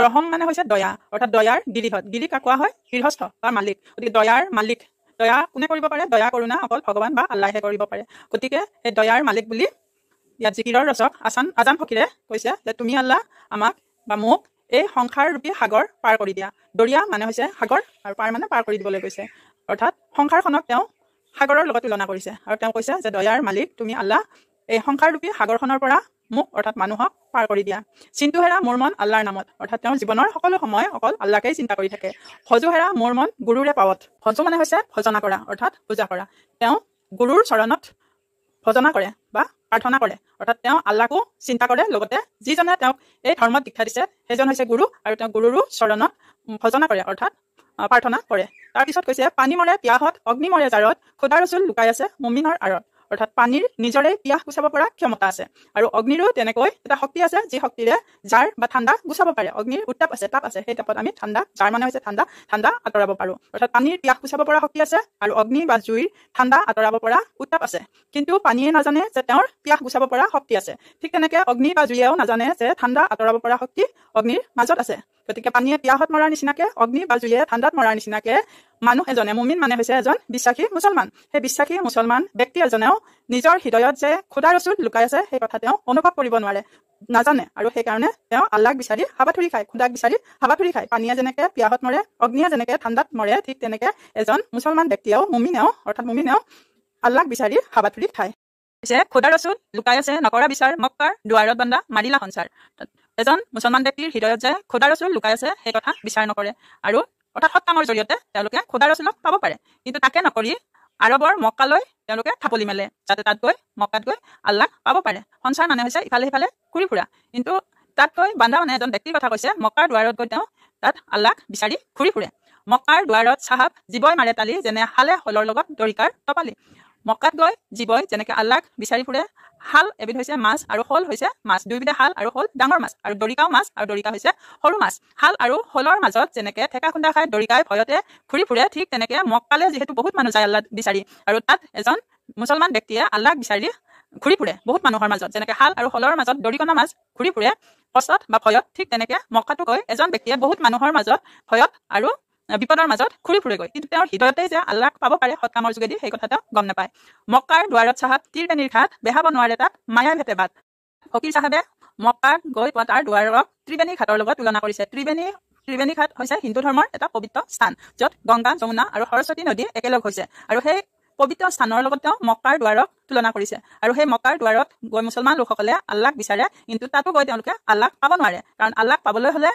ৰহম মানে হৈছে দয়া, অৰ্থাৎ দয়াৰ গিৰিহত। গিৰি কাক কোৱা হয়? গৃহস্থ বা মালিক। গতিকে দয়াৰ মালিক, দয়া কোনে কৰিব পাৰে? দয়া কৰোণা অকল ভগৱান বা আল্লাহে কৰিব পাৰে। গতিকে সেই দয়াৰ মালিক বুলি ইয়াত জিকিৰৰ ৰচক আজান ফকীৰে কৈছে যে তুমি আল্লাহ আমাক বা মোক এই সংসাৰ ৰূপী সাগৰ পাৰ কৰি দিয়া। দৰিয়া মানে হৈছে সাগৰ আৰু পাৰ মানে পাৰ কৰি দিবলৈ কৈছে। অৰ্থাৎ সংসাৰখনক তেওঁ সাগৰৰ লগত তুলনা কৰিছে আৰু তেওঁ কৈছে যে দয়াৰ মালিক তুমি আল্লাহ এই সংসাৰ ৰূপী সাগৰখনৰ পৰা মোক অৰ্থাৎ মানুহক পাৰ কৰি দিয়া। চিন্তু হেৰা মোৰ মন আল্লাহৰ নামত, অৰ্থাৎ তেওঁৰ জীৱনৰ সকলো সময় অকল আল্লাহকেই চিন্তা কৰি থাকে। ভজু হেৰা মোৰ মন গুৰুৰে পাৱত। ভজু মানে হৈছে ভজনা কৰা অৰ্থাৎ পূজা কৰা। তেওঁ গুৰুৰ চৰণত ভজনা কৰে বা প্ৰাৰ্থনা কৰে, অৰ্থাৎ তেওঁ আল্লাহকো চিন্তা কৰে, লগতে যিজনে তেওঁক এই ধৰ্মত দীক্ষা দিছে সেইজন হৈছে গুৰু আৰু তেওঁ গুৰুৰো চৰণত ভজনা কৰে অৰ্থাৎ প্ৰাৰ্থনা কৰে। তাৰপিছত কৈছে পানী মৰে পিয়াহত অগ্নি মৰে জাৰত খোদা ৰচুল লুকাই আছে মুমিনৰ আঁৰত। অৰ্থাৎ পানীৰ নিজৰে পিয়াহ গুচাব পৰা ক্ষমতা আছে আৰু অগ্নিৰো তেনেকৈ এটা শক্তি আছে যি শক্তিৰে জাৰ বা ঠাণ্ডা গুচাব পাৰে। অগ্নিৰ উত্তাপ আছে, তাপ আছে, সেই তাপত আমি ঠাণ্ডা, জাৰ মানে হৈছে ঠাণ্ডা, ঠাণ্ডা আঁতৰাব পাৰো। অৰ্থাৎ পানীৰ পিয়াহ গুচাব পৰা শক্তি আছে আৰু অগ্নি বা জুইৰ ঠাণ্ডা আঁতৰাব পৰা উত্তাপ আছে, কিন্তু পানীয়ে নাজানে যে তেওঁৰ পিয়াহ গুচাব পৰা শক্তি আছে। ঠিক তেনেকে অগ্নি বা জুইয়েও নাজানে যে ঠাণ্ডা আঁতৰাব পৰা শক্তি অগ্নিৰ মাজত আছে। গতিকে পানীয়ে পিয়াহত মৰাৰ নিচিনাকে অগ্নি বা জুইয়ে ঠাণ্ডাত মৰাৰ নিচিনাকে মানুহ এজনে, মুমিন মানে হৈছে এজন বিশ্বাসী মুছলমান, সেই বিশ্বাসী মুছলমান ব্যক্তি এজনেও নিজৰ হৃদয়ত যে খোদা ৰচুল লুকাই আছে সেই কথা তেওঁ অনুভৱ কৰিব নোৱাৰে, নাজানে, আৰু সেইকাৰণে তেওঁ আল্লাহক বিচাৰি হাবাথুৰি খায়, খোদাক বিচাৰি হাবাথুৰি খায়। পানীয়ে যেনেকে পিয়াহত মৰে, অগ্নিয়ে যেনেকে ঠাণ্ডাত মৰে, ঠিক তেনেকে এজন মুছলমান ব্যক্তিয়েও মুমিনেও আল্লাহক বিচাৰি হাবাথুৰি খায়। পিছে খোদা ৰচুল লুকাই আছে নকৰা বিচাৰ মক্কাৰ দুৱাৰত বান্দা মাৰিলা সঞ্চাৰ। এজন মুছলমান ব্যক্তিৰ হৃদয়ত যে খোদা ৰচুল লুকাই আছে সেই কথা বিচাৰ নকৰে আৰু অৰ্থাৎ সৎ কামৰ জৰিয়তে তেওঁলোকে খোদা ৰচুলক পাব পাৰে, কিন্তু তাকে নকৰি আৰবৰ মক্কালৈ তেওঁলোকে থাপলি মেলে, যাতে মক্কাত গৈ আল্লাহ পাব পাৰে। সঞ্চাৰ মানে হৈছে ইফালে সিফালে ঘূৰি ফুৰা, কিন্তু তাত গৈ বান্দা মানে এজন ব্যক্তিৰ কথা কৈছে, মক্কাৰ দুৱাৰত গৈ তেওঁ তাত আল্লাহক বিচাৰি ঘূৰি ফুৰে। মক্কাৰ দুৱাৰত চাহাব জীৱই মাৰে তালি যেনে হালে হলৰ লগত দৰিকাৰ টপালি। মক্কাত গৈ জীৱই যেনেকে আল্লাহক বিচাৰি ফুৰে, হাল এবিধ হৈছে মাছ আৰু শল হৈছে মাছ, দুয়োবিধে হাল আৰু শল ডাঙৰ মাছ, আৰু দৰিকাও মাছ আৰু দৰিকা হৈছে সৰু মাছ। হাল আৰু শলৰ মাজত যেনেকে ঠেকা খুন্দা খাই দৰিকাই ভয়তে ঘূৰি ফুৰে, ঠিক তেনেকে মক্কালে যিহেতু বহুত মানুহ যায় আল্লাহ বিচাৰি, আৰু তাত এজন মুছলমান ব্যক্তিয়ে আল্লাহক বিচাৰি ঘূৰি ফুৰে বহুত মানুহৰ মাজত, যেনেকে হাল আৰু শলৰ মাজত দৰিকণা মাছ ঘূৰি ফুৰে কষ্টত বা ভয়ত, ঠিক তেনেকে মক্কাতো গৈ এজন ব্যক্তিয়ে বহুত মানুহৰ মাজত ভয়ত আৰু বিপদৰ মাজত ঘূৰি ফুৰেগৈ, কিন্তু তেওঁৰ হৃদয়তে যে আল্লাহক পাব পাৰে সৎকামৰ যোগেদি সেই কথা তেওঁ গম নাপায়। মক্কাৰ দুৱাৰত চাহাব ত্ৰিবেণীৰ ঘাট বেহাব নোৱাৰে তাত মায়াই ভেটে বাট। ফকীৰ চাহাবে মক্কাত গৈ পোৱা তাৰ দুৱাৰক ত্ৰিবেণী ঘাটৰ লগত তুলনা কৰিছে। ত্ৰিবেণী ঘাট হৈছে হিন্দু ধৰ্মৰ এটা পবিত্ৰ স্থান, য'ত গংগা, যমুনা আৰু সৰস্বতী নদী একেলগ হৈছে, আৰু সেই পবিত্ৰ স্থানৰ লগত তেওঁ মক্কাৰ দুৱাৰক তুলনা কৰিছে। আৰু সেই মক্কাৰ দুৱাৰত গৈ মুছলমান লোকসকলে আল্লাহক বিচাৰে, কিন্তু তাতো গৈ তেওঁলোকে আল্লাহক পাব নোৱাৰে, কাৰণ আল্লাহক পাবলৈ হলে